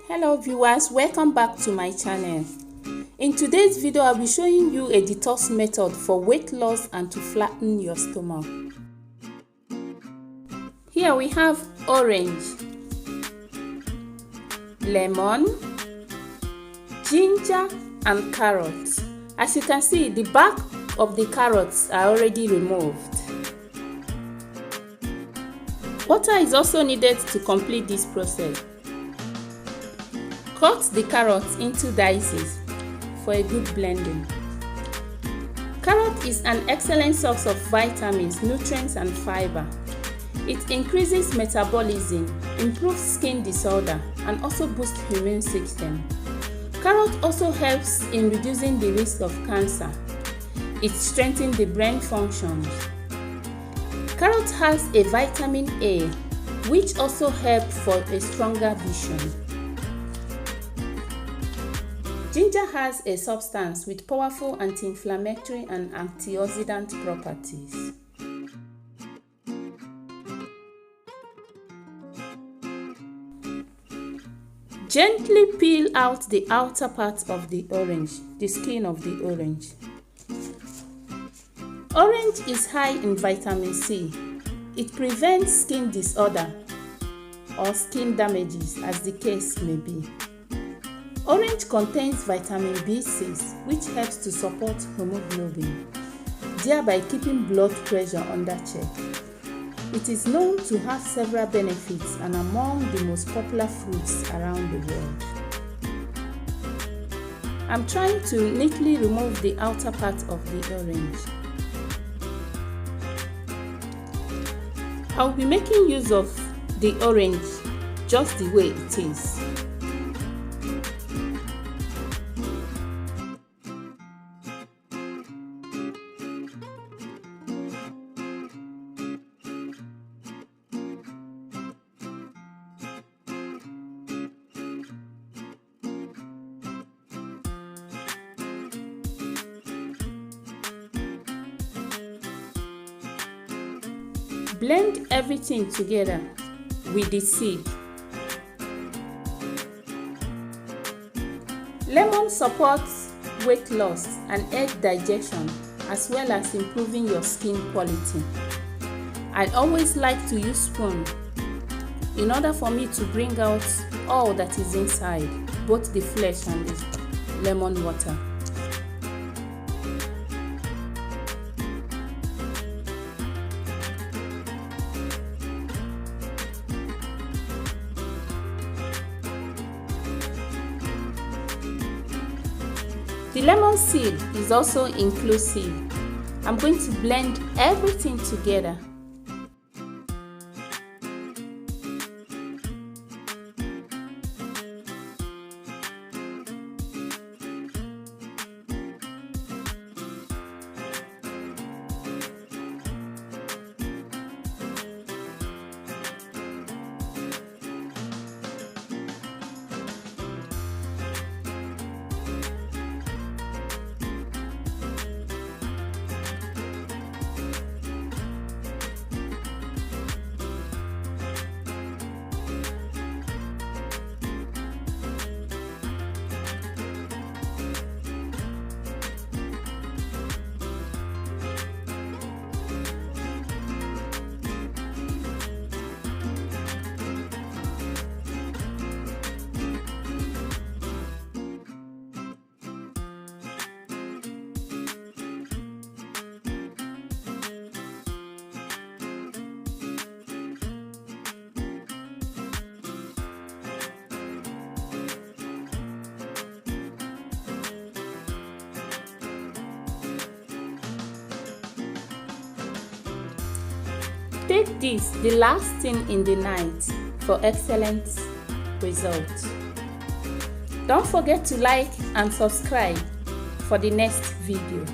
Hello viewers, welcome back to my channel. In today's video, I'll be showing you a detox method for weight loss and to flatten your stomach. Here we have orange, lemon, ginger and carrots. As you can see, the back of the carrots are already removed. Water is also needed to complete this process. Cut the carrots into dices for a good blending. Carrot is an excellent source of vitamins, nutrients and fiber. It increases metabolism, improves skin disorder and also boosts immune system. Carrot also helps in reducing the risk of cancer. It strengthens the brain functions. Carrot has a vitamin A, which also helps for a stronger vision. Ginger has a substance with powerful anti-inflammatory and antioxidant properties. Gently peel out the outer part of the orange, the skin of the orange. Orange is high in vitamin C. It prevents skin disorder or skin damages, as the case may be. Orange contains vitamin B6, which helps to support hemoglobin, thereby keeping blood pressure under check. It is known to have several benefits and among the most popular fruits around the world. I'm trying to neatly remove the outer part of the orange. I'll be making use of the orange just the way it is. Blend everything together with the seed. Lemon supports weight loss and aid digestion, as well as improving your skin quality. I always like to use spoon in order for me to bring out all that is inside, both the flesh and the lemon water. The lemon seed is also inclusive. I'm going to blend everything together. Take this the last thing in the night for excellent results. Don't forget to like and subscribe for the next video.